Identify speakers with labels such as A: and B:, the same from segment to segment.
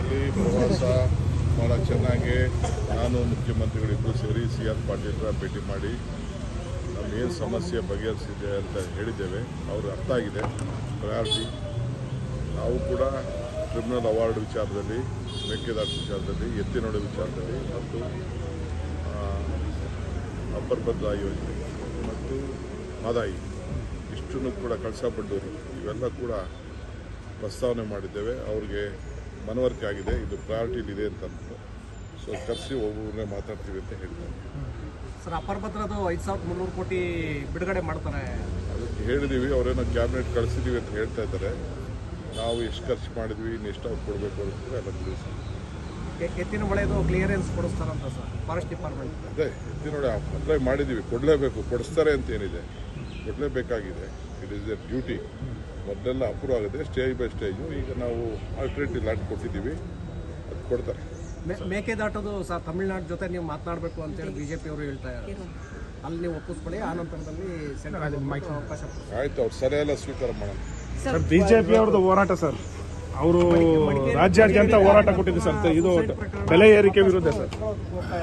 A: ರಾಜ್ಯದಲ್ಲಿ ಪ್ರವಾಸ ಭಾಳ ಚೆನ್ನಾಗಿ ನಾನು ಮುಖ್ಯಮಂತ್ರಿಗಳಿಬ್ಬರು ಸೇರಿ CR ಪಾಟೀಲ್ರ ಭೇಟಿ ಮಾಡಿ ನಮಗೇನು ಸಮಸ್ಯೆ ಬಗೆಹರಿಸಿದೆ ಅಂತ ಹೇಳಿದ್ದೇವೆ. ಅವ್ರಿಗೆ ಅರ್ಥ ಆಗಿದೆ ಪ್ರಯಾರಿಟಿ. ನಾವು ಕೂಡ ಟ್ರಿಬ್ಯುನಲ್ ಅವಾರ್ಡ್ ವಿಚಾರದಲ್ಲಿ, ಮೇಕೆದಾಟು ವಿಚಾರದಲ್ಲಿ, ಎತ್ತಿನೋಡು ವಿಚಾರದಲ್ಲಿ ಮತ್ತು ಅಪ್ಪರ್ ಭದ್ರಾ ಯೋಜನೆ ಮತ್ತು ಮದಾಯಿ ಇಷ್ಟನ್ನು ಕೂಡ ಕಳಸಾಬಂಡೂರು ಇವೆಲ್ಲ ಕೂಡ ಪ್ರಸ್ತಾವನೆ ಮಾಡಿದ್ದೇವೆ. ಅವ್ರಿಗೆ ಮನವರಿಕೆ ಆಗಿದೆ, ಇದು ಪ್ರಯಾರಿಟಿಲಿದೆ ಅಂತ ಅಂದ್ಬಿಟ್ಟು. ಸೊ ಕರೆಸಿ ಒಬ್ಬೊಬ್ಬರನ್ನೇ ಮಾತಾಡ್ತೀವಿ ಅಂತ ಹೇಳಿದ್ದಾರೆ.
B: ಸರ್, ಅಪ್ಪರ್ ಭದ್ರದ್ದು 5,300 ಕೋಟಿ ಬಿಡುಗಡೆ ಮಾಡ್ತಾರೆ.
A: ಅದಕ್ಕೆ ಹೇಳಿದ್ದೀವಿ, ಅವರೇನೋ ಕ್ಯಾಬಿನೆಟ್ ಕಳಿಸಿದ್ದೀವಿ ಅಂತ ಹೇಳ್ತಾ ಇದ್ದಾರೆ. ನಾವು ಎಷ್ಟು ಖರ್ಚು ಮಾಡಿದ್ವಿ, ಇನ್ನು ಎಷ್ಟು ಅವ್ರು ಕೊಡಬೇಕು ಅಂತ ಎಲ್ಲ ತಿಳಿಸಿ.
B: ಎತ್ತಿನ ಮಳೆದು ಕ್ಲಿಯರೆನ್ಸ್ ಕೊಡಿಸ್ತಾರಂತ ಸರ್ ಫಾರೆಸ್ಟ್ ಡಿಪಾರ್ಟ್ಮೆಂಟ್.
A: ಅದೇ ಎತ್ತಿನೋಡಿ ಅಪ್ಲೈ ಮಾಡಿದ್ದೀವಿ, ಕೊಡಲೇಬೇಕು, ಕೊಡಿಸ್ತಾರೆ ಅಂತ ಏನಿದೆ, ಕೊಡಲೇಬೇಕಾಗಿದೆ. It is a duty. ಮೊದಲೆಲ್ಲ ಅಪ್ರೂವ್ ಆಗಿದೆ ಸ್ಟೇಜ್ ಬೈ ಸ್ಟೇಜು. ಈಗ ನಾವು ಆಲ್ಟರ್ನೇಟಿವ್ ಲ್ಯಾಂಡ್ ಕೊಟ್ಟಿದ್ದೀವಿ, ಅದು ಕೊಡ್ತಾರೆ.
B: ಮೇಕೆದಾಟೋದು ಸರ್ ತಮಿಳ್ನಾಡು ಜೊತೆ ನೀವು ಮಾತನಾಡಬೇಕು ಅಂತೇಳಿ BJP ಅವರು ಹೇಳ್ತಾ ಇದ್ದಾರೆ. ಅಲ್ಲಿ ನೀವು ಒಪ್ಪಿಸ್ಕೊಳ್ಳಿ, ಆ ನಂತರದಲ್ಲಿ ಅವಕಾಶ.
A: ಆಯ್ತು, ಅವ್ರು ಸರಿ ಎಲ್ಲ ಸ್ವೀಕಾರ ಮಾಡೋಣ.
C: ಸರ್, BJP ಅವ್ರದ್ದು ಹೋರಾಟ ಸರ್, ಅವರು ರಾಜ್ಯಾದ್ಯಂತ ಹೋರಾಟ ಕೊಟ್ಟಿದೆ ಸರ್. ಇದು ಬೆಲೆ ಏರಿಕೆ ವಿರುದ್ಧ ಸರ್.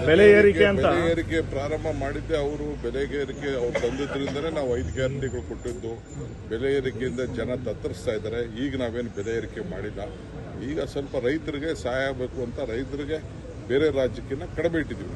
C: ಬೆಲೆ ಏರಿಕೆ ಅಂತ
A: ಬೆಲೆ ಏರಿಕೆ ಪ್ರಾರಂಭ ಮಾಡಿದ್ದೆ ಅವರು. ಬೆಲೆ ಏರಿಕೆ ಅವ್ರು ತಂದಿದ್ರಿಂದನೇ ನಾವು 5 ಗ್ಯಾರಂಟಿಗಳು ಕೊಟ್ಟಿದ್ದು. ಬೆಲೆ ಏರಿಕೆಯಿಂದ ಜನ ತತ್ತರಿಸ್ತಾ ಇದ್ದಾರೆ. ಈಗ ನಾವೇನು ಬೆಲೆ ಏರಿಕೆ ಮಾಡಿಲ್ಲ. ಈಗ ಸ್ವಲ್ಪ ರೈತರಿಗೆ ಸಹಾಯ ಆಗಬೇಕು ಅಂತ ರೈತರಿಗೆ ಬೇರೆ ರಾಜ್ಯಕ್ಕಿಂತ ಕಡಿಮೆ ಇಟ್ಟಿದ್ದೀವಿ.